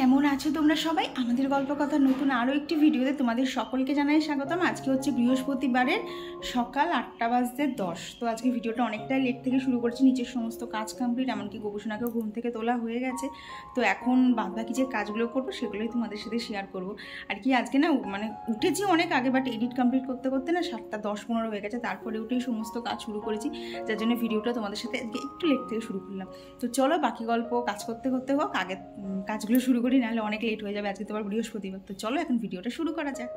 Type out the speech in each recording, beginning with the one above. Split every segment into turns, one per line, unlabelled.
কেমন আছো তোমরা সবাই? আমাদের গল্প কথা নতুন আরও একটি ভিডিওতে তোমাদের সকলকে জানাই স্বাগতম। আজকে হচ্ছে বৃহস্পতিবারের সকাল 8:10। তো আজকে ভিডিওটা অনেকটাই লেট থেকে শুরু করছি। নিচের সমস্ত কাজ কমপ্লিট, এমনকি গোপসোনাকেও ঘুম থেকে তোলা হয়ে গেছে। তো এখন বাদবাকি যে কাজগুলো করবো সেগুলোই তোমাদের সাথে শেয়ার করবো। আর কি আজকে না উঠেছি অনেক আগে, বাট এডিট কমপ্লিট করতে করতে না 7:10-15 হয়ে গেছে। তারপরে উঠেই সমস্ত কাজ শুরু করেছি, যার জন্য ভিডিওটা তোমাদের সাথে আজকে একটু লেট থেকে শুরু করলাম। তো চলো বাকি গল্প কাজ করতে করতে হোক, আগে কাজগুলো শুরু করি, নাহলে অনেক লেট হয়ে যাবে। আজকে তোমার বৃহস্পতিবার। তো চলো এখন ভিডিওটা শুরু করা যাক।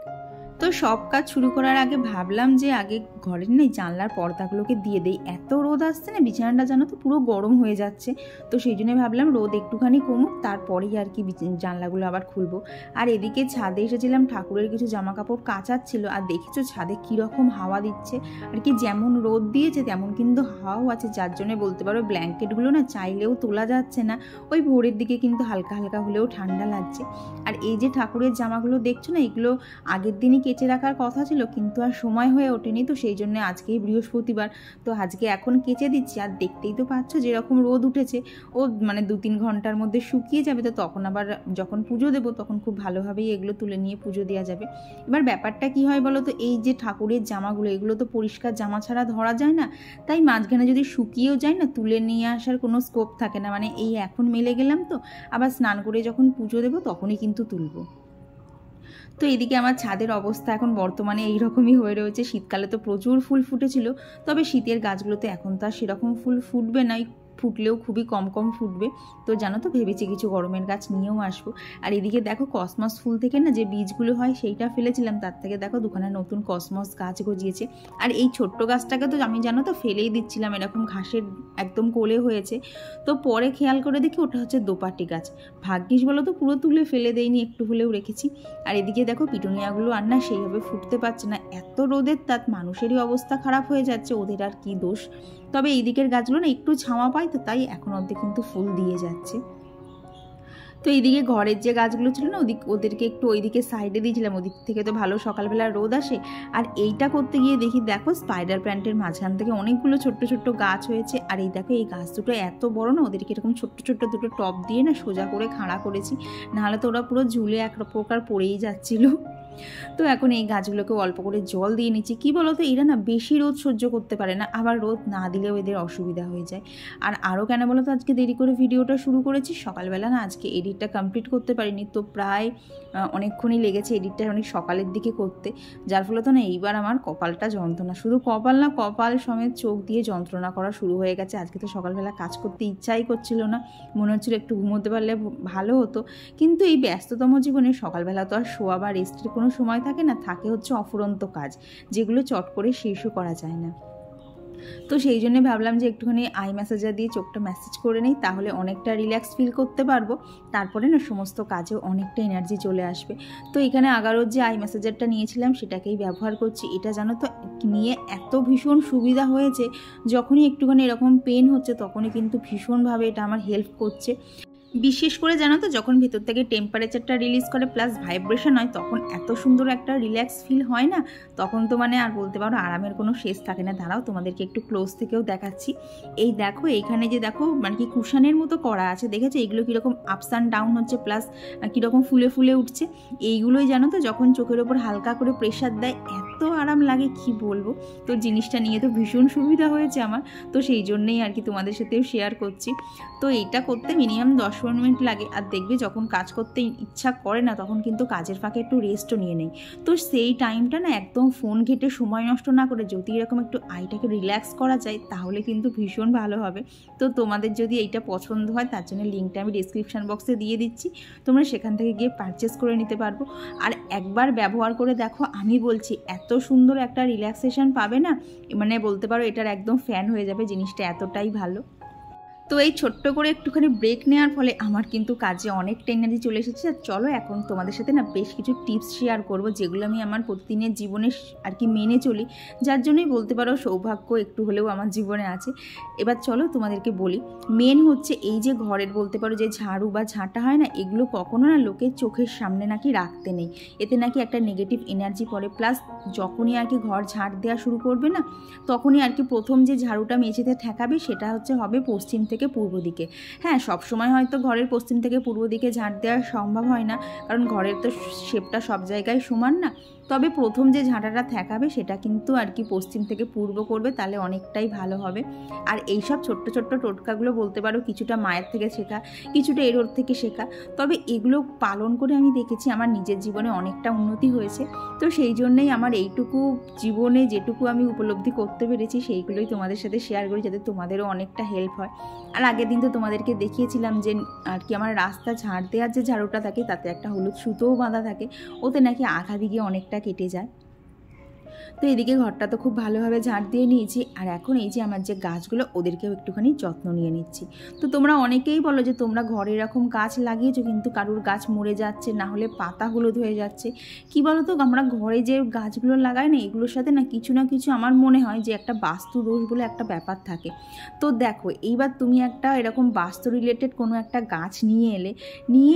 তো সব কাজ শুরু করার আগে ভাবলাম যে আগে ঘরের নেই জানলার পর্দাগুলোকে দিয়ে দেই। এত রোদ আসছে না, বিছানাটা জানো তো পুরো গরম হয়ে যাচ্ছে। তো সেই জন্য ভাবলাম রোদ একটুখানি কমুক, তারপরেই আর কি জানলাগুলো আবার খুলবো। আর এদিকে ছাদে এসেছিলাম, ঠাকুরের কিছু জামা কাপড় কাচার ছিল। আর দেখেছো ছাদে কীরকম হাওয়া দিচ্ছে, আর কি যেমন রোদ দিয়েছে তেমন কিন্তু হাওয়াও আছে, যার জন্য বলতে পারো ব্ল্যাঙ্কেটগুলো না চাইলেও তোলা যাচ্ছে না। ওই ভোরের দিকে কিন্তু হালকা হালকা হলেও ঠান্ডা লাগছে। আর এই যে ঠাকুরের জামাগুলো দেখছো না, এগুলো আগের দিনই কেচে রাখার কথা ছিল, কিন্তু আর সময় হয়ে ওঠেনি। তো সেই জন্য আজকেই বৃহস্পতিবার, তো আজকে এখন কেচে দিচ্ছি। আর দেখতেই তো পাচ্ছ যেরকম রোদ উঠেছে, ও 2-3 ঘন্টার মধ্যে শুকিয়ে যাবে। তো তখন আবার যখন পুজো দেবো তখন খুব ভালোভাবেই এগুলো তুলে নিয়ে পুজো দেওয়া যাবে। এবার ব্যাপারটা কি হয় বলো তো, এই যে ঠাকুরের জামাগুলো, এগুলো তো পরিষ্কার জামা ছাড়া ধরা যায় না। তাই মাঝখানে যদি শুকিয়েও যায় না, তুলে নিয়ে আসার কোনো স্কোপ থাকে না। এই এখন মেলে গেলাম, তো আবার স্নান করে যখন পুজো দেবো তখনই কিন্তু তুলবো। তো এদিকে আমার ছাদের অবস্থা এখন বর্তমানে এইরকমই হয়ে রয়েছে। শীতকালে তো প্রচুর ফুল ফুটেছিল, তবে শীতের গাছগুলোতে এখন তো আর সেরকম ফুল ফুটবে না, ফুটলেও খুবই কম কম ফুটবে। তো জানো তো ভেবেছি কিছু গরমের গাছ নিয়েও আসবো। আর এদিকে দেখো কসমস ফুল থেকে না যে বীজগুলো হয় সেইটা ফেলেছিলাম, তার থেকে দেখো দুখানা নতুন কসমস গাছ গজিয়েছে। আর এই ছোট্ট গাছটাকে তো আমি জানো তো ফেলেই দিচ্ছিলাম, এরকম ঘাসের একদম কোলে হয়েছে। তো পরে খেয়াল করে দেখি ওটা হচ্ছে দোপাটি গাছ। ভাগ্যিস বলো তো পুরো তুলে ফেলে দেয়নি, একটু হলেও রেখেছি। আর এদিকে দেখো পিটুনিয়াগুলো আর না সেইভাবে ফুটতে পারছে না, এত রোদের তাত মানুষেরই অবস্থা খারাপ হয়ে যাচ্ছে, ওদের আর কি দোষ। তবে এই দিকের গাছগুলো না একটু ছাওয়া পায়, তো তাই এখন অর্ধেক কিন্তু ফুল দিয়ে যাচ্ছে। তো এইদিকে ঘরের যে গাছগুলো ছিল না, ওদেরকে একটু ওইদিকে সাইডে দিয়েছিলাম, ওদিক থেকে তো ভালো সকালবেলা রোদ আসে। আর এইটা করতে গিয়ে দেখি দেখো স্পাইডার প্ল্যান্টের মাঝখান থেকে অনেকগুলো ছোট্ট ছোট্ট গাছ হয়েছে। আর এই দেখো এই গাছ দুটো এত বড় না, ওদেরকে এরকম ছোট্ট ছোট্ট দুটো টব দিয়ে না সোজা করে খাড়া করেছি, নাহলে তো ওরা পুরো ঝুলে এক প্রকার পড়েই যাচ্ছিল। তো এখন এই গাছগুলোকে অল্প করে জল দিয়ে নিচ্ছি। কী বলো তো, এরা না বেশি রোদ সহ্য করতে পারে না, আবার রোদ না দিলেও এদের অসুবিধা হয়ে যায়। আর আরও কেন বলো তো, আজকে দেরি করে ভিডিওটা শুরু করেছি। সকালবেলা না আজকে এডিটটা কমপ্লিট করতে পারিনি, তো প্রায় অনেকক্ষণই লেগেছে এডিটটা অনেক সকালের দিকে করতে, যার ফলে তো না এইবার আমার কপালটা যন্ত্রণা, শুধু কপাল না কপাল সমেত চোখ দিয়ে যন্ত্রণা করা শুরু হয়ে গেছে। আজকে তো সকালবেলা কাজ করতে ইচ্ছাই করছিল না, মনে হচ্ছিল একটু ঘুমোতে পারলে ভালো হতো। কিন্তু এই ব্যস্ততম জীবনে সকালবেলা তো আর শোয়া বা রেস্টের কোনো সময় থাকে না, থাকে হচ্ছে অফুরন্ত কাজ, যেগুলো চট করে শেষও করা যায় না। তো সেই জন্য ভাবলাম যে একটুখানি আই ম্যাসাজার দিয়ে চোখটা ম্যাসেজ করে নিই, তাহলে অনেকটা রিল্যাক্স ফিল করতে পারবো। তারপরে না সমস্ত কাজেও অনেকটা এনার্জি চলে আসবে। তো এখানে আগারোর যে আই ম্যাসাজারটা নিয়েছিলাম সেটাকেই ব্যবহার করছি। এটা জানো তো নিয়ে এত ভীষণ সুবিধা হয়েছে, যখনই একটুখানি এরকম পেন হচ্ছে তখনই কিন্তু ভীষণভাবে এটা আমার হেল্প করছে। বিশেষ করে জানো তো যখন ভেতর থেকে টেম্পারেচারটা রিলিজ করে প্লাস ভাইব্রেশন হয়, তখন এত সুন্দর একটা রিল্যাক্স ফিল হয় না, তখন তো আর বলতে পারো আরামের কোনো শেষ থাকে না। দাঁড়াও তোমাদেরকে একটু ক্লোজ থেকেও দেখাচ্ছি। এই দেখো এইখানে যে দেখো কি কুশানের মতো করা আছে, দেখেছো এইগুলো কীরকম আপস অ্যান্ড ডাউন হচ্ছে, প্লাস কীরকম ফুলে ফুলে উঠছে। এইগুলোই জানো তো যখন চোখের ওপর হালকা করে প্রেশার দেয় এত আরাম লাগে কি বলবো। তো জিনিসটা নিয়ে তো ভীষণ সুবিধা হয়েছে আমার, তো সেই জন্যেই আর কি তোমাদের সাথেও শেয়ার করছি। তো এইটা করতে মিনিমাম 10-15 মিনিট লাগে। আর দেখবে যখন কাজ করতে ইচ্ছা করে না, তখন কিন্তু কাজের ফাঁকে একটু রেস্টও নিয়ে নেই। তো সেই টাইমটা না একদম ফোন ঘেটে সময় নষ্ট না করে যদি এরকম একটু আইটাকে রিল্যাক্স করা যায়, তাহলে কিন্তু ভীষণ ভালো হবে। তো তোমাদের যদি এইটা পছন্দ হয়, তার জন্য লিঙ্কটা আমি ডিসক্রিপশান বক্সে দিয়ে দিচ্ছি, তোমরা সেখান থেকে গিয়ে পারচেস করে নিতে পারবো। আর একবার ব্যবহার করে দেখো, আমি বলছি এত সুন্দর একটা রিল্যাক্সেশন পাবে না, বলতে পারো এটার একদম ফ্যান হয়ে যাবে, জিনিসটা এতটাই ভালো। তো এই ছোট্ট করে একটুখানি ব্রেক নেওয়ার ফলে আমার কিন্তু কাজে অনেকটা এনার্জি চলে এসেছে। আর চলো এখন তোমাদের সাথে না বেশ কিছু টিপস শেয়ার করব, যেগুলো আমি আমার প্রতিদিনের জীবনে আর কি মেনে চলি, যার জন্যই বলতে পারো সৌভাগ্য একটু হলেও আমার জীবনে আছে। এবার চলো তোমাদেরকে বলি। মেন হচ্ছে এই যে ঘরের বলতে পারো যে ঝাড়ু বা ঝাঁটা হয় না, এগুলো কখনো না লোকের চোখের সামনে নাকি রাখতে নেই, এতে নাকি একটা নেগেটিভ এনার্জি পড়ে। প্লাস যখনই আর কি ঘর ঝাঁট দেওয়া শুরু করবে না, তখনই আর কি প্রথম যে ঝাড়ুটা মেঝেতে ঠেকাবে সেটা হবে পশ্চিম থেকে থেকে পূর্ব দিকে। হ্যাঁ, সবসময় হয়তো ঘরের পশ্চিম থেকে পূর্ব দিকে ঝাঁট দেওয়া সম্ভব হয় না, কারণ ঘরের তো শেপটা সব জায়গায় সমান না। তবে প্রথম যে ঝাঁটাটা ঠেকাবে সেটা কিন্তু আর কি পশ্চিম থেকে পূর্ব করবে, তাহলে অনেকটাই ভালো হবে। আর এইসব ছোট্ট ছোট্ট টোটকাগুলো বলতে পারো কিছুটা মায়ের থেকে শেখা, কিছুটা এর ওর থেকে শেখা। তবে এগুলো পালন করে আমি দেখেছি আমার নিজের জীবনে অনেকটা উন্নতি হয়েছে। তো সেই জন্যেই আমার এইটুকু জীবনে যেটুকু আমি উপলব্ধি করতে পেরেছি সেইগুলোই তোমাদের সাথে শেয়ার করি, যাতে তোমাদেরও অনেকটা হেল্প হয়। আর আগের দিন তো তোমাদেরকে দেখিয়েছিলাম যে আর কি আমার রাস্তা ঝাড় দেওয়ার যে ঝাড়ুটা থাকে তাতে একটা হলুদ সুতোও বাঁধা থাকে, ওতে নাকি আঘা দিকে অনেকটা কেটে যায়। তো এদিকে ঘরটা তো খুব ভালোভাবে ঝাড় দিয়ে নিয়েছি। আর এখন এই যে আমার যে গাছগুলো ওদেরকেও একটুখানি যত্ন নিয়ে নিচ্ছি। তো তোমরা অনেকেই বলো যে তোমরা ঘরে এরকম গাছ লাগিয়েছো কিন্তু কারুর গাছ মরে যাচ্ছে, না হলে পাতা হলুদ হয়ে যাচ্ছে। কি বলো তো, আমরা ঘরে যে গাছগুলো লাগাই না, এগুলোর সাথে না কিছু আমার মনে হয় যে একটা বাস্তু দোষ বলে একটা ব্যাপার থাকে। তো দেখো, এইবার তুমি একটা এরকম বাস্তু রিলেটেড কোনো একটা গাছ নিয়ে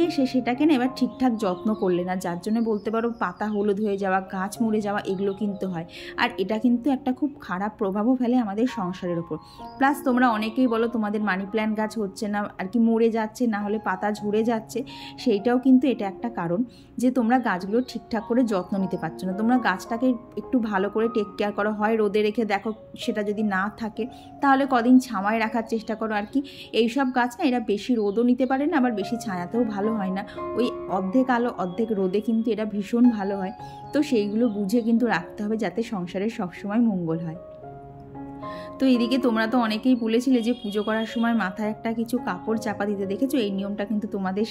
এসে সেটাকে না এবার ঠিকঠাক যত্ন করলে না, যার জন্য বলতে পারো পাতা হলুদ হয়ে যাওয়া, গাছ মরে যাওয়া, এগুলো কিন্তু হয়। আর এটা কিন্তু একটা খুব খারাপ প্রভাবও ফেলে আমাদের সংসারের ওপর। প্লাস তোমরা অনেকেই বলো তোমাদের মানি প্ল্যান্ট গাছ হচ্ছে না, আর কি মরে যাচ্ছে, না হলে পাতা ঝরে যাচ্ছে। সেইটাও কিন্তু এটা একটা কারণ যে তোমরা গাছগুলো ঠিকঠাক করে যত্ন নিতে পারছো না। তোমরা গাছটাকে একটু ভালো করে টেক কেয়ার করো, হয় রোদে রেখে দেখো, সেটা যদি না থাকে তাহলে কদিন ছায়ায় রাখার চেষ্টা করো। আর কি এইসব গাছ না এরা বেশি রোদও নিতে পারে না, আবার বেশি ছায়াতেও ভালো হয় না। ওই অর্ধেক আলো অর্ধেক রোদে কিন্তু এরা ভীষণ ভালো হয়। তো সেইগুলো বুঝে কিন্তু রাখতে হবে যাতে সংসারের সবসময় মঙ্গল হয়। তো এদিকে তোমরা তো অনেকেই বলেছিলে যে পুজো করার সময় মাথায় একটা কিছু কাপড় চাপা দিতে, দেখেছো? এই নিয়মটা কিন্তু তোমাদের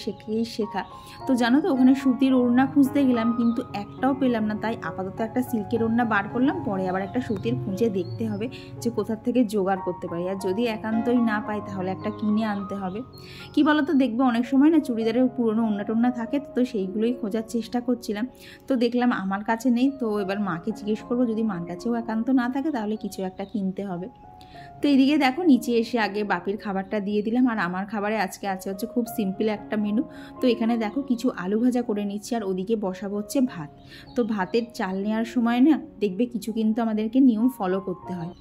শেখা। তো জানো তো, ওখানে সুতির ওড়না খুঁজতে গেলাম কিন্তু একটাও পেলাম না, তাই আপাতত একটা সিল্কের ওড়না বার করলাম, পরে আবার একটা সুতির খুঁজে দেখতে হবে যে কোথার থেকে জোগাড় করতে পারি। আর যদি একান্তই না পাই তাহলে একটা কিনে আনতে হবে। কি বলো তো, দেখবে অনেক সময় না চুড়িদারের পুরনো ওড়না টোড়না থাকে, তো সেইগুলোই খোঁজার চেষ্টা করছিলাম। তো দেখলাম আমার কাছে নেই, তো এবার মাকে জিজ্ঞেস করবো, যদি মার কাছেও একান্ত না থাকে তাহলে কিছু একটা কিনতে হবে। তো এদিকে দেখো, নিচে এসে আগে বাপির খাবারটা দিয়ে দিলাম। আর আমার খাবারে আজকে হচ্ছে খুব সিম্পল একটা মেনু। তো এখানে দেখো কিছু আলু ভাজা করে নিচ্ছি, আর ওদিকে বসাবো হচ্ছে ভাত। তো ভাতের চাল নেওয়ার সময় না দেখবে কিছু কিন্তু আমাদেরকে নিয়ম ফলো করতে হয়।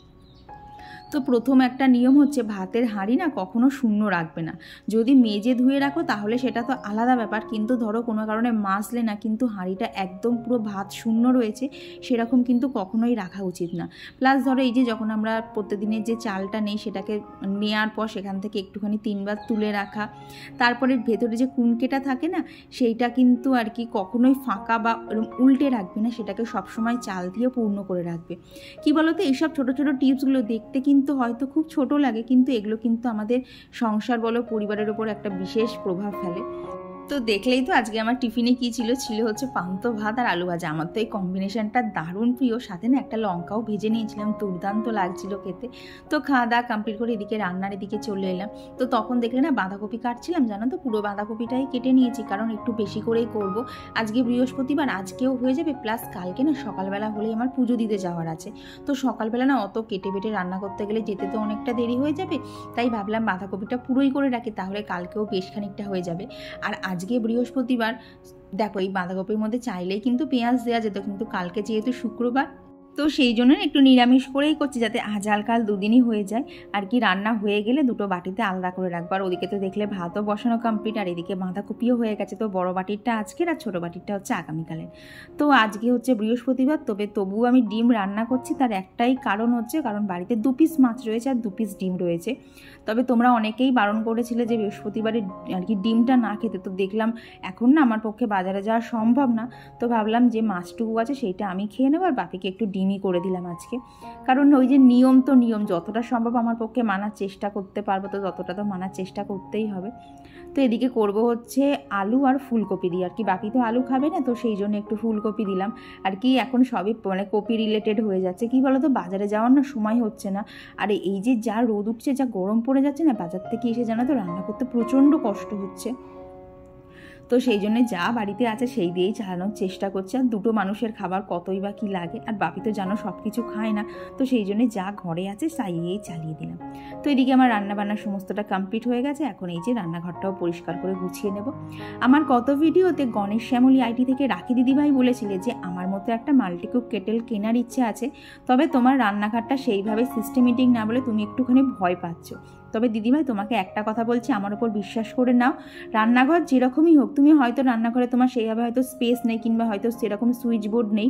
তো প্রথম একটা নিয়ম হচ্ছে ভাতের হাঁড়ি না কখনো শূন্য রাখবে না। যদি মেজে ধুয়ে রাখো তাহলে সেটা তো আলাদা ব্যাপার, কিন্তু ধরো কোনো কারণে মাজলে না কিন্তু হাঁড়িটা একদম পুরো ভাত শূন্য রয়েছে সেরকম কিন্তু কখনোই রাখা উচিত না। প্লাস ধরো এই যে যখন আমরা প্রতিদিনের যে চালটা নেই সেটাকে নেওয়ার পর সেখান থেকে একটুখানি 3 বার তুলে রাখা, তারপরে ভেতরে যে কুনকেটা থাকে না সেইটা কিন্তু আর কি কখনোই ফাঁকা বা উল্টে রাখবে না, সেটাকে সবসময় চাল দিয়ে পূর্ণ করে রাখবে। কি বলতো, এইসব ছোটো ছোটো টিপসগুলো দেখতে কিন্তু হয়তো খুব ছোট লাগে, কিন্তু এগুলো কিন্তু আমাদের সংসার বলো পরিবারের ওপর একটা বিশেষ প্রভাব ফেলে। তো দেখলেই তো আজকে আমার টিফিনে কী ছিল হচ্ছে পান্তা ভাত আর আলু ভাজা। আমার তো এই কম্বিনেশনটা দারুণ প্রিয়, সাথে না একটা লঙ্কাও ভেজে নিয়েছিলাম, দুর্দান্ত লাগছিল খেতে। তো খাওয়া দাওয়া কমপ্লিট করে এদিকে রান্নার এদিকে চলে এলাম। তো তখন দেখলে না বাঁধাকপি কাটছিলাম, জানো তো পুরো বাঁধাকপিটাই কেটে নিয়েছি, কারণ একটু বেশি করেই করব। আজকে বৃহস্পতিবার, আজকেও হয়ে যাবে, প্লাস কালকে না সকালবেলা হলেই আমার পুজো দিতে যাওয়ার আছে। তো সকালবেলা না অত কেটে বেটে রান্না করতে গেলে যেতে তো অনেকটা দেরি হয়ে যাবে, তাই ভাবলাম বাঁধাকপিটা পুরোই করে রাখি, তাহলে কালকেও বেশ খানিকটা হয়ে যাবে। আর আজকে বৃহস্পতিবার, দেখো এই বাঁধাকপির মধ্যে চাইলেই কিন্তু পেঁয়াজ দেওয়া যেত, কিন্তু কালকে যেহেতু শুক্রবার তো সেই জন্য একটু নিরামিষ করেই করছি, যাতে আজ কাল দুদিনই হয়ে যায়। আর কি রান্না হয়ে গেলে দুটো বাটিতে আলাদা করে রাখবো। আর ওদিকে তো দেখলে ভাতও বসানো কমপ্লিট, আর এদিকে বাঁধাকপিও হয়ে গেছে। তো বড় বাটিরটা আজকের আর ছোটো বাটিরটা হচ্ছে আগামীকালের। তো আজকে হচ্ছে বৃহস্পতিবার, তবুও আমি ডিম রান্না করছি, তার একটাই কারণ হচ্ছে কারণ বাড়িতে 2 পিস মাছ রয়েছে আর 2 পিস ডিম রয়েছে। তবে তোমরা অনেকেই বারণ করেছিলে যে বৃহস্পতিবারে আর কি ডিমটা না খেতে, তো দেখলাম এখন না আমার পক্ষে বাজারে যাওয়া সম্ভব না, তো ভাবলাম যে মাছটুকু আছে সেইটা আমি খেয়ে নেব, আর বাপিকে একটু ডিমই করে দিলাম আজকে। কারণ ওই যে নিয়ম যতটা সম্ভব আমার পক্ষে মানার চেষ্টা করতে পারবো, তো ততটা তো মানার চেষ্টা করতেই হবে। তো এদিকে করব হচ্ছে আলু আর ফুলকপি দিয়ে, আর কি বাপি তো আলু খাবে না, তো সেই জন্য একটু ফুলকপি দিলাম। আর কি এখন সবই মানে কপি রিলেটেড হয়ে যাচ্ছে। কি বলো তো, বাজারে যাওয়ার না সময় হচ্ছে না, আর এই যে যা রোদ উঠছে, যা গরম পড়ে যাচ্ছে না, বাজার থেকে এসে জানো তো রান্না করতে প্রচণ্ড কষ্ট হচ্ছে। তো সেই জন্য যা বাড়িতে আছে সেই দিয়েই চালানোর চেষ্টা করছে। আর দুটো মানুষের খাবার কতই বা কী লাগে, আর বাপি তো জানো সব কিছু খায় না, তো সেই জন্যে যা ঘরে আছে তাইয়েই চালিয়ে দিলাম। তো এদিকে আমার রান্নাবান্নার সমস্তটা কমপ্লিট হয়ে গেছে, এখন এই যে রান্নাঘরটাও পরিষ্কার করে গুছিয়ে নেব। আমার কত ভিডিওতে গণেশ শ্যামলী আইটি থেকে রাখি দিদিভাই বলেছিলে যে আমার মতো একটা মাল্টিকুক কেটেল কেনার ইচ্ছে আছে, তবে তোমার রান্নাঘরটা সেইভাবে সিস্টেমেটিক না বলে তুমি একটুখানি ভয় পাচ্ছ। তবে দিদিভাই তোমাকে একটা কথা বলছি, আমার উপর বিশ্বাস করে নাও, রান্নাঘর যেরকমই হোক, তুমি হয়তো রান্নাঘরে তোমার সেইভাবে হয়তো স্পেস নেই কিংবা হয়তো সেরকম সুইচ বোর্ড নেই,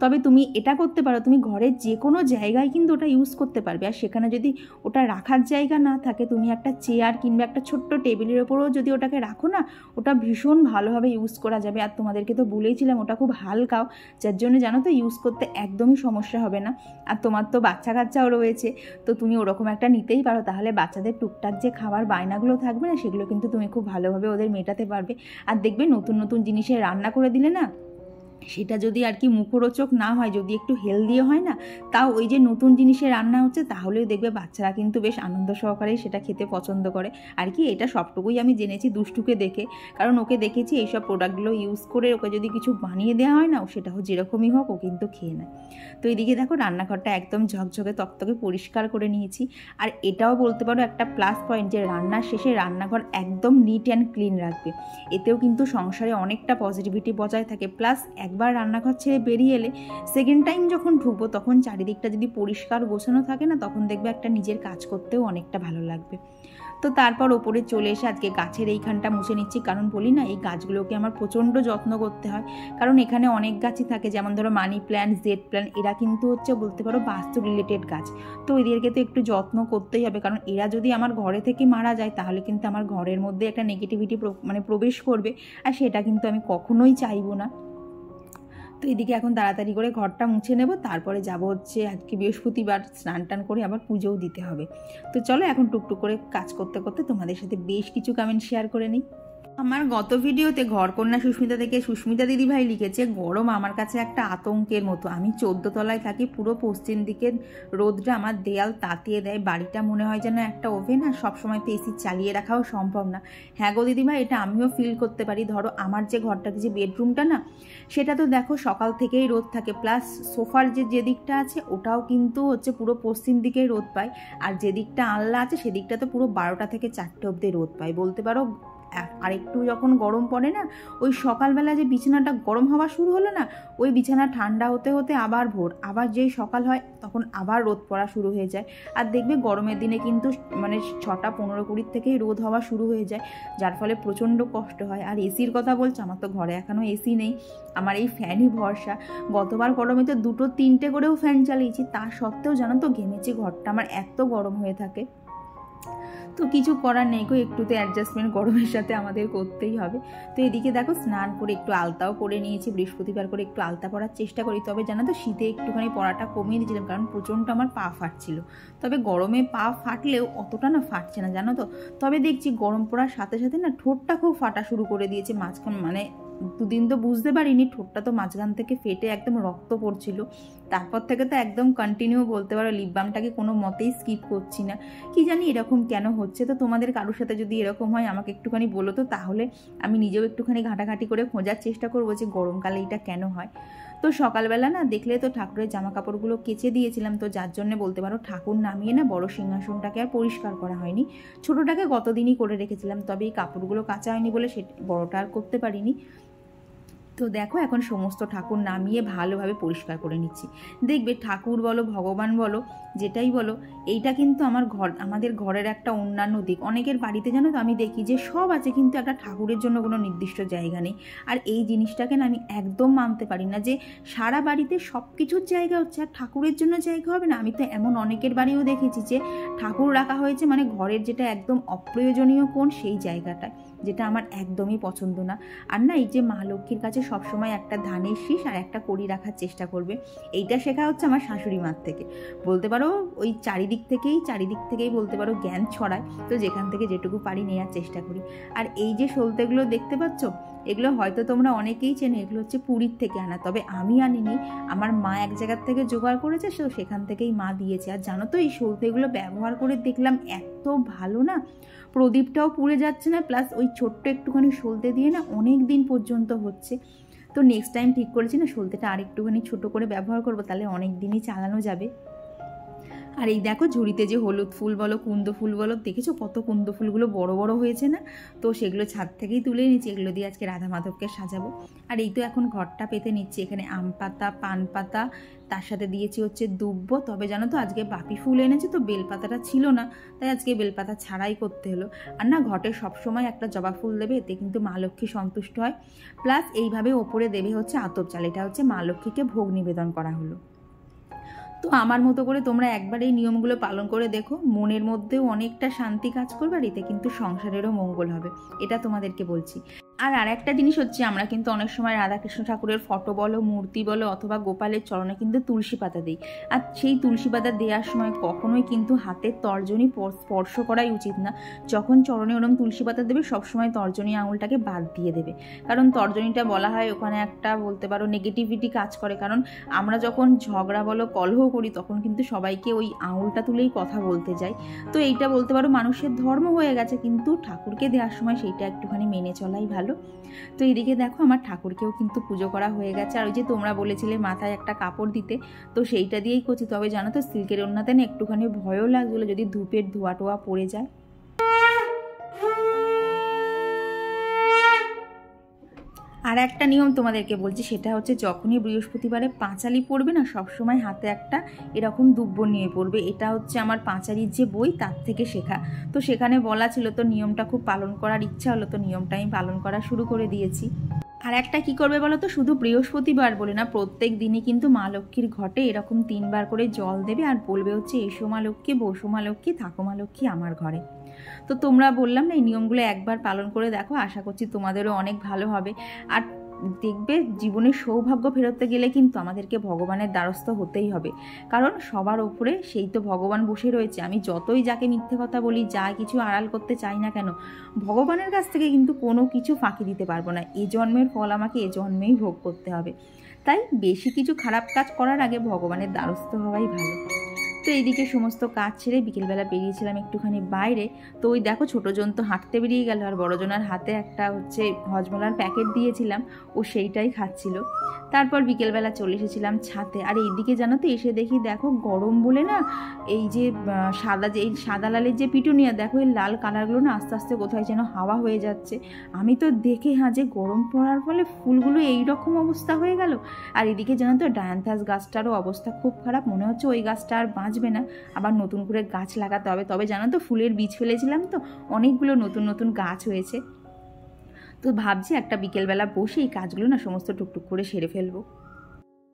তবে তুমি এটা করতে পারো, তুমি ঘরের যে কোনো জায়গায় কিন্তু ওটা ইউজ করতে পারবে। আর সেখানে যদি ওটা রাখার জায়গা না থাকে, তুমি একটা চেয়ার কিংবা একটা ছোট্ট টেবিলের ওপরেও যদি ওটাকে রাখো না, ওটা ভীষণ ভালোভাবে ইউজ করা যাবে। আর তোমাদেরকে তো বলেইছিলাম ওটা খুব হালকাও, যার জন্য জানো তো ইউজ করতে একদমই সমস্যা হবে না। আর তোমার তো বাচ্চা কাচ্চাও রয়েছে, তো তুমি ওরকম একটা নিতেই পারো, তাহলে বাচ্চাদের টুকটাক যে খাবার বায়নাগুলো থাকবে না, সেগুলো কিন্তু তুমি খুব ভালোভাবে ওদের মেটাতে পারবে। আর দেখবে নতুন নতুন জিনিসে রান্না করে দিলে না, সেটা যদি আর কি মুখরোচক না হয়, যদি একটু হেলদিও হয় না, তাও ওই যে নতুন জিনিসে রান্না হচ্ছে, তাহলেও দেখবে বাচ্চারা কিন্তু বেশ আনন্দ সহকারে সেটা খেতে পছন্দ করে। আর কি এটা সবটুকুই আমি জেনেছি দুষ্টুকে দেখে, কারণ ওকে দেখেছি এইসব প্রোডাক্টগুলো ইউজ করে ওকে যদি কিছু বানিয়ে দেওয়া হয় না, সেটাও যেরকমই হোক ও কিন্তু খেয়ে নেয়। তো এইদিকে দেখো রান্নাঘরটা একদম ঝকঝকে তকতকে পরিষ্কার করে নিয়েছি। আর এটাও বলতে পারো একটা প্লাস পয়েন্ট, যে রান্নার শেষে রান্নাঘর একদম নিট অ্যান্ড ক্লিন রাখবে, এতেও কিন্তু সংসারে অনেকটা পজিটিভিটি বজায় থাকে। প্লাস একবার রান্নাঘর ছেড়ে বেরিয়ে এলে সেকেন্ড টাইম যখন ঢুকবো, তখন চারিদিকটা যদি পরিষ্কার গোছানো থাকে না, তখন দেখবে একটা নিজের কাজ করতেও অনেকটা ভালো লাগবে। তো তারপর ওপরে চলে এসে আজকে গাছের এইখানটা মুছে নিচ্ছি, কারণ বলি না এই গাছগুলোকে আমার প্রচণ্ড যত্ন করতে হয়, কারণ এখানে অনেক গাছই থাকে, যেমন ধরো মানি প্ল্যান্ট, জেড প্ল্যান্ট, এরা কিন্তু হচ্ছে বলতে পারো বাস্তু রিলেটেড গাছ। তো এদেরকে তো একটু যত্ন করতেই হবে, কারণ এরা যদি আমার ঘরে থেকে মারা যায়, তাহলে কিন্তু আমার ঘরের মধ্যে একটা নেগেটিভিটি প্রবেশ করবে, আর সেটা কিন্তু আমি কখনোই চাইবো না। তো এদিকে এখন তাড়াতাড়ি করে ঘরটা মুছে নেব, তারপরে যাব হচ্ছে আজকে বৃহস্পতিবার, স্নান টান করে আবার পুজোও দিতে হবে। তো চলো এখন টুকটুক করে কাজ করতে করতে তোমাদের সাথে বেশ কিছু কমেন্ট শেয়ার করে নিই। আমার গত ভিডিওতে ঘরকন্যা সুস্মিতা থেকে সুস্মিতা দিদিভাই লিখেছে, গরম আমার কাছে একটা আতঙ্কের মতো, আমি 14 তলায় থাকি, পুরো পশ্চিম দিকের রোদটা আমার দেয়াল তাতিয়ে দেয়, বাড়িটা মনে হয় যেন একটা ওভেন, আর সবসময় তো এসি চালিয়ে রাখাও সম্ভব না। হ্যাঁ গো দিদিভাই, এটা আমিও ফিল করতে পারি। ধরো আমার যে ঘরটাতে যে বেডরুমটা না, সেটা তো দেখো সকাল থেকেই রোদ থাকে, প্লাস সোফার যে দিকটা আছে ওটাও কিন্তু হচ্ছে পুরো পশ্চিম দিকেই রোদ পায়, আর যে দিকটা আনলা আছে সেদিকটা তো পুরো 12টা থেকে 4টে অবধি রোদ পায়। বলতে পারো আর একটু যখন গরম পড়ে না, ওই সকালবেলা যে বিছানাটা গরম হওয়া শুরু হলো না, ওই বিছানা ঠান্ডা হতে হতে আবার ভোর, আবার যেই সকাল হয় তখন আবার রোদ পড়া শুরু হয়ে যায়। আর দেখবে গরমের দিনে কিন্তু মানে 6টা 15-20 থেকেই রোদ হওয়া শুরু হয়ে যায়, যার ফলে প্রচণ্ড কষ্ট হয়। আর এসির কথা বলছে, আমার তো ঘরে এখনও এসি নেই, আমার এই ফ্যানই ভরসা। গতবার গরমে তো 2-3টে করেও ফ্যান চালিয়েছি, তা সত্ত্বেও জানো তো ঘেমেছি, ঘরটা আমার এত গরম হয়ে থাকে। তো কিছু করার নেই গো, একটু তো অ্যাডজাস্টমেন্ট গরমের সাথে আমাদের করতেই হবে। তো এদিকে দেখো স্নান করে একটু আলতাও করে নিয়েছি, বৃহস্পতিবার করে একটু আলতা পরার চেষ্টা করি, তবে জানো তো শীতে একটুখানি পরাটা কমিয়ে দিয়েছিলাম, কারণ প্রচণ্ড আমার পা ফাটছিল। তবে গরমে পা ফাটলেও অতটা না ফাটছে না জানো তো, তবে দেখছি গরম পড়ার সাথে সাথে না ঠোঁটটা খুব ফাটা শুরু করে দিয়েছে মাঝখান, মানে 2 দিন তো বুঝতে পারিনি, ঠোঁটটা তো মাঝখান থেকে ফেটে একদম রক্ত পড়ছিল। তারপর থেকে তো একদম কন্টিনিউ বলতে পারো লিপ বামটাকে কোনো মতেই স্কিপ করছি না, কি জানি এরকম কেন হচ্ছে। তো তোমাদের কারোর সাথে যদি এরকম হয় আমাকে একটুখানি বলো তো, তাহলে আমি নিজেও একটুখানি ঘাটাঘাটি করে খোঁজার চেষ্টা করবো যে গরমকালে এটা কেন হয়। তো সকালবেলা না দেখলে তো ঠাকুরের জামা কাপড়গুলো কেচে দিয়েছিলাম, তো যার জন্য বলতে পারো ঠাকুর নামিয়ে না বড় সিংহাসনটাকে আর পরিষ্কার করা হয়নি, ছোটোটাকে গতদিনই করে রেখেছিলাম, তবে এই কাপড়গুলো কাচা হয়নি বলে সে বড়টা আর করতে পারিনি। তো দেখো এখন সমস্ত ঠাকুর নামিয়ে ভালোভাবে পরিষ্কার করে নিচ্ছি। দেখবে ঠাকুর বলো ভগবান বলো যেটাই বলো, এইটা কিন্তু আমাদের ঘরের একটা অন্যান্য দিক। অনেকের বাড়িতে জানো তো আমি দেখি যে সব আছে, কিন্তু একটা ঠাকুরের জন্য কোনো নির্দিষ্ট জায়গা নেই। আর এই জিনিসটাকে না আমি একদম মানতে পারি না, যে সারা বাড়িতে সব কিছুর জায়গা হচ্ছে আর ঠাকুরের জন্য জায়গা হবে না। আমি তো এমন অনেকের বাড়িও দেখেছি যে ঠাকুর রাখা হয়েছে মানে ঘরের যেটা একদম অপ্রয়োজনীয় কোণ সেই জায়গাটায়, যেটা আমার একদমই পছন্দ না। আর না এই যে মা লক্ষ্মীর কাছে সবসময় একটা ধানের শীষ আর একটা কড়ি রাখার চেষ্টা করবে, এইটা শেখা হচ্ছে আমার শাশুড়ি মার থেকে। বলতে পারো ওই চারিদিক থেকেই বলতে পারো জ্ঞান ছড়ায়, তো যেখান থেকে যেটুকু পারি নেওয়ার চেষ্টা করি। আর এই যে সলতেগুলো দেখতে পাচ্ছ, এগুলো হয়তো তোমরা অনেকেই চেনো, এগুলো হচ্ছে পুরীর থেকে আনা, তবে আমি আনিনি, আমার মা এক জায়গার থেকে জোগাড় করেছে, তো সেখান থেকেই মা দিয়েছে। আর জানো তো এই সলতেগুলো ব্যবহার করে দেখলাম এত ভালো না, প্রদীপটাও পুড়ে যাচ্ছে না, প্লাস ওই ছোট্ট একটুখানি সলতে দিয়ে না অনেক দিন পর্যন্ত হচ্ছে। তো নেক্সট টাইম ঠিক করেছি না সলতেটা আর একটুখানি ছোটো করে ব্যবহার করবো, তাহলে অনেক দিনই চালানো যাবে। আর এই দেখো ঝুড়িতে যে হলুদ ফুল বলো কুন্দ ফুল বলো দেখেছো কত কুন্দ ফুলগুলো বড় বড় হয়েছে না, তো সেগুলো ছাদ থেকেই তুলে নিচ্ছি, এগুলো দিয়ে আজকে রাধা মাধবকে সাজাবো। আর এই তো এখন ঘরটা পেতে নিচ্ছি, এখানে আম পাতা পান পাতা, তার সাথে দিয়েছি হচ্ছে দুব্ব। তবে জানো তো আজকে বাপি ফুল এনেছে তো বেলপাতাটা ছিল না, তাই আজকে বেলপাতা ছাড়াই করতে হলো। আর না ঘটে সবসময় একটা জবা ফুল দেবে, এতে কিন্তু মা লক্ষ্মী সন্তুষ্ট হয়। প্লাস এইভাবে ওপরে দেবে হচ্ছে আতপ চাল, এটা হচ্ছে মা লক্ষ্মীকে ভোগ নিবেদন করা হলো। তো আমার মতো করে তোমরা একবার এই নিয়মগুলো পালন করে দেখো, মনের মধ্যেও অনেকটা শান্তি কাজ করবে, আর এতে কিন্তু সংসারেরও মঙ্গল হবে, এটা তোমাদেরকে বলছি। আর একটা জিনিস হচ্ছে, আমরা কিন্তু অনেক সময় রাধাকৃষ্ণ ঠাকুরের ফটো বলো মূর্তি বলো অথবা গোপালের চরণে কিন্তু তুলসী পাতা দিই। আর সেই তুলসী পাতা দেওয়ার সময় কখনোই কিন্তু হাতের তর্জনী স্পর্শ করাই উচিত না। যখন চরণে ওরম তুলসী পাতা দেবে সবসময় তর্জনী আঙুলটাকে বাদ দিয়ে দেবে, কারণ তর্জনীটা বলা হয় ওখানে একটা বলতে পারো নেগেটিভিটি কাজ করে। কারণ আমরা যখন ঝগড়া বলো কলহ করি তখন কিন্তু সবাইকে ওই আঙুলটা তুলেই কথা বলতে যাই। তো এইটা বলতে পারো মানুষের ধর্ম হয়ে গেছে, কিন্তু ঠাকুরকে দেওয়ার সময় সেইটা একটুখানি মেনে চলাই ভালো। তো এইদিকে দেখো আমার ঠাকুরকেও কিন্তু পুজো করা হয়ে গেছে। আর ওই যে তোমরা বলেছিলে মাথায় একটা কাপড় দিতে, তো সেইটা দিয়েই করছি। তবে জানো তো সিল্কের ওড়নাতে না একটুখানি ভয়ও লাগছিলো যদি ধূপের ধোয়া টোয়া পড়ে যায়। আর একটা নিয়ম তোমাদেরকে বলছি, সেটা হচ্ছে যখনই বৃহস্পতিবারে পাঁচালি পড়বে না সবসময় হাতে একটা এরকম দুব্ব নিয়ে পড়বে। এটা হচ্ছে আমার পাঁচালির যে বই তার থেকে শেখা, তো সেখানে বলা ছিল, তো নিয়মটা খুব পালন করার ইচ্ছা হলো, তো নিয়মটা আমি পালন করা শুরু করে দিয়েছি। আর একটা কি করবে বলো তো, শুধু বৃহস্পতিবার বলে না প্রত্যেক দিনই কিন্তু মা লক্ষ্মীর ঘটে এরকম 3 বার করে জল দেবে, আর বলবে হচ্ছে এসো মা লক্ষ্মী, বসো মা লক্ষ্মী, থাকো মা লক্ষ্মী আমার ঘরে। তো তোমরা বললাম না এই নিয়মগুলো একবার পালন করে দেখো, আশা করছি তোমাদেরও অনেক ভালো হবে। আর দেখবে জীবনের সৌভাগ্য ফেরোতে গেলে কিন্তু আমাদেরকে ভগবানের দ্বারস্থ হতেই হবে, কারণ সবার ওপরে সেই তো ভগবান বসে রয়েছে। আমি যতই যাকে মিথ্যে কথা বলি, যা কিছু আড়াল করতে চাই না কেন, ভগবানের কাছ থেকে কিন্তু কোনো কিছু ফাঁকি দিতে পারবো না। এই জন্মের ফল আমাকে এ জন্মেই ভোগ করতে হবে, তাই বেশি কিছু খারাপ কাজ করার আগে ভগবানের দ্বারস্থ হওয়াই ভালো। তো এইদিকে সমস্ত কাজ ছেড়ে বিকেলবেলা বেরিয়েছিলাম একটুখানি বাইরে। তো ওই দেখো ছোটোজন তো হাঁটতে বেরিয়ে গেল, আর বড়জনার হাতে একটা হচ্ছে হজমলার প্যাকেট দিয়েছিলাম, ও সেইটাই খাচ্ছিল। তারপর বিকেলবেলা চলে এসেছিলাম ছাদে। আর এইদিকে জানো তো এসে দেখি দেখো গরম বলে না এই যে এই সাদা লালের যে পিটুনিয়া, দেখো এই লাল কালারগুলো না আস্তে আস্তে কোথায় যেন হাওয়া হয়ে যাচ্ছে। আমি তো দেখে যে গরম পড়ার ফলে ফুলগুলো এইরকম অবস্থা হয়ে গেল। আর এদিকে জানো তো ডায়ান্থাস গাছটারও অবস্থা খুব খারাপ, মনে হচ্ছে ওই গাছটা আর বাঁচবে না, আবার নতুন করে গাছ লাগাতে হবে। তবে জানো তো ফুলের বীজ ফেলেছিলাম তো অনেকগুলো নতুন নতুন গাছ হয়েছে। তো ভাবছি একটা বিকেলবেলা বসে এই কাজগুলো না সমস্ত টুকটুক করে সেরে ফেলবো।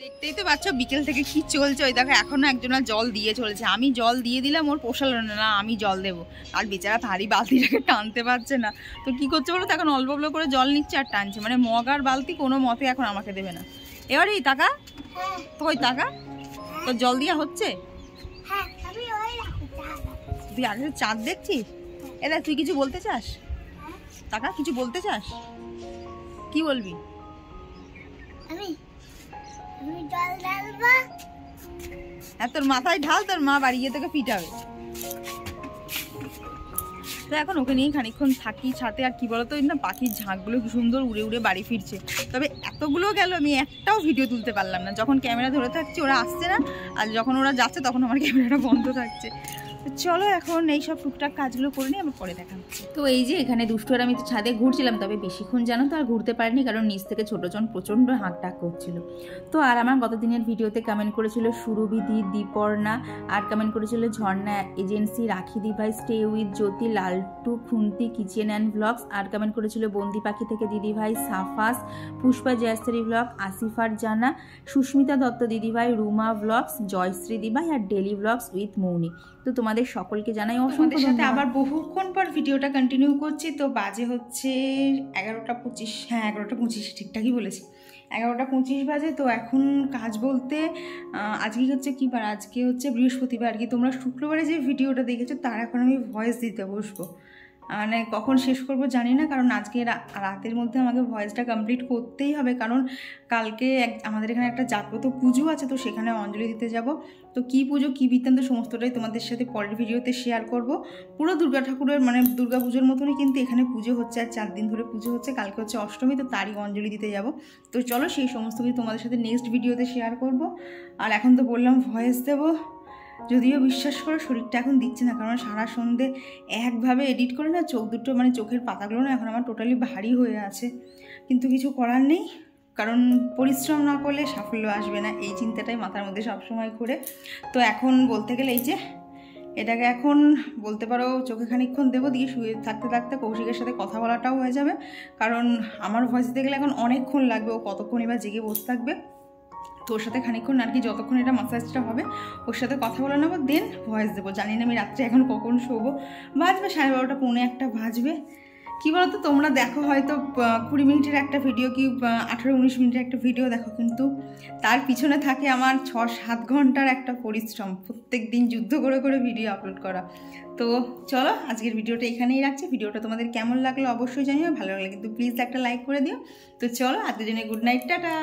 দেখতেই তো পাচ্ছ বিকেল থেকে কি চলছে, ওই দেখো এখনো একজনের জল দিয়ে চলেছে। আমি জল দিয়ে দিলাম, ওর পোষালো না আমি জল দেবো, আর বেচারা ভারী বালতিটাকে টানতে পারছে না। তো কি করছে বলো তো, এখন অল্প অল্প করে জল নিচ্ছে আর টানছে, মানে মগ আর বালতি কোনো মতে এখন আমাকে দেবে না। এবারে টাকা তো ওই টাকা তো জল দিয়া হচ্ছে, তুই আগে চাঁদ দেখছিস? এরা তুই কিছু বলতে চাস? টাকা কিছু বলতে চাস? কি বলবি? হ্যাঁ তোর মাথায় ঢাল, তোর মা বাড়ি গিয়ে তোকে পিটাবে। তো এখন ওকে নিয়েই খানিকক্ষণ থাকি ছাতে। আর কি বলতো না পাখির ঝাঁকগুলো কি সুন্দর উড়ে উড়ে বাড়ি ফিরছে। তবে এতগুলো গেল আমি একটাও ভিডিও তুলতে পারলাম না, যখন ক্যামেরা ধরে থাকছে ওরা আসছে না, আর যখন ওরা যাচ্ছে তখন আমার ক্যামেরাটা বন্ধ থাকছে। তো চলো এখন এইসব টুকটাক কাজগুলো করে নিই, আবার পরে দেখা হচ্ছে। তো এই যে এখানে দুষ্টু আর আমি তো ছাদে ঘুরছিলাম, তবে বেশিক্ষণ জানো তো আর ঘুরতে পারিনি, কারণ নিচ থেকে ছোটোজন প্রচণ্ড হাঁকডাক করছিল। তো আর আমার গত দিনের ভিডিওতে কমেন্ট করেছিল সুরভিদি, দীপর্ণা, আর কমেন্ট করেছিল ঝর্ণা এজেন্সি, রাখি দিভাই, stay with Jyoti, Laltu, Khunti kitchen and blogs, আর কমেন্ট করেছিল বন্দি পাখি থেকে দিদিভাই, সাফাস, পুষ্পা জয়শ্রী ব্লগ, আসিফার জানা, সুস্মিতা দত্ত দিদিভাই, রুমা ব্লগস, জয়শ্রী দিভাই, আর ডেলি ব্লগস উইথ মৌনি। তো তোমাদের সকলকে জানাই অসংখ্য সাথে আবার বহুক্ষণ পর ভিডিওটা কন্টিনিউ করছি। তো বাজে হচ্ছে 11:25, হ্যাঁ 11:25 ঠিকঠাকই বলেছি, 11:25 বাজে। তো এখন কাজ বলতে আজকে হচ্ছে কি বার, আজকে হচ্ছে বৃহস্পতিবার। আর কি তোমরা শুক্রবারে যে ভিডিওটা দেখেছো তার এখন আমি ভয়েস দিতে বসবো, মানে কখন শেষ করব জানি না, কারণ আজকে রাতের মধ্যে আমাকে ভয়েসটা কমপ্লিট করতেই হবে, কারণ কালকে আমাদের এখানে একটা জাগ্রত পুজো আছে, তো সেখানে অঞ্জলি দিতে যাব। তো কী পুজো কী বৃত্তান্ত সমস্তটাই তোমাদের সাথে পরের ভিডিওতে শেয়ার করব। পুরো দুর্গা ঠাকুরের মানে দুর্গা পুজোর মতনই কিন্তু এখানে পুজো হচ্ছে, আর 4 দিন ধরে পুজো হচ্ছে। কালকে হচ্ছে অষ্টমী, তো তারই অঞ্জলি দিতে যাব। তো চলো সেই সমস্ত কিছু তোমাদের সাথে নেক্সট ভিডিওতে শেয়ার করব। আর এখন তো বললাম ভয়েস দেবো, যদিও বিশ্বাস করো শরীরটা এখন দিচ্ছে না, কারণ সারা সন্ধে একভাবে এডিট করে না চোখ দুটো মানে চোখের পাতাগুলো না এখন আমার টোটালি ভারী হয়ে আছে। কিন্তু কিছু করার নেই, কারণ পরিশ্রম না করলে সাফল্য আসবে না, এই চিন্তাটাই মাথার মধ্যে সবসময় ঘুরে। তো এখন বলতে গেলে এই যে এটাকে এখন বলতে পারো চোখে খানিকক্ষণ দেবো, দিয়ে শুয়ে থাকতে থাকতে কৌশিকের সাথে কথা বলাটাও হয়ে যাবে, কারণ আমার ভয়েস দিতে গেলে এখন অনেকক্ষণ লাগবে, ও কতক্ষণ এবার জেগে বসে থাকবে। তো ওর সাথে খানিকক্ষণ আর কি যতক্ষণ এটা মাসাজটা হবে ওর সাথে কথা বলে নেবো, দেন ভয়েস দেবো। জানি না আমি রাত্রে এখন কখন শোবো, বাজবে 12:30 পৌনে 1 বাজবে। কী বলতো, তোমরা দেখো হয়তো 20 মিনিটের একটা ভিডিও কি 18-19 মিনিটের একটা ভিডিও দেখো, কিন্তু তার পিছনে থাকে আমার 6-7 ঘন্টার একটা পরিশ্রম, প্রত্যেক দিন যুদ্ধ করে করে ভিডিও আপলোড করা। তো চলো আজকের ভিডিওটা এখানেই রাখছি। ভিডিওটা তোমাদের কেমন লাগলো অবশ্যই জানিও, ভালো লাগলে কিন্তু প্লিজ একটা লাইক করে দিও। তো চলো আজকের জন্য গুড নাইট, টাটা।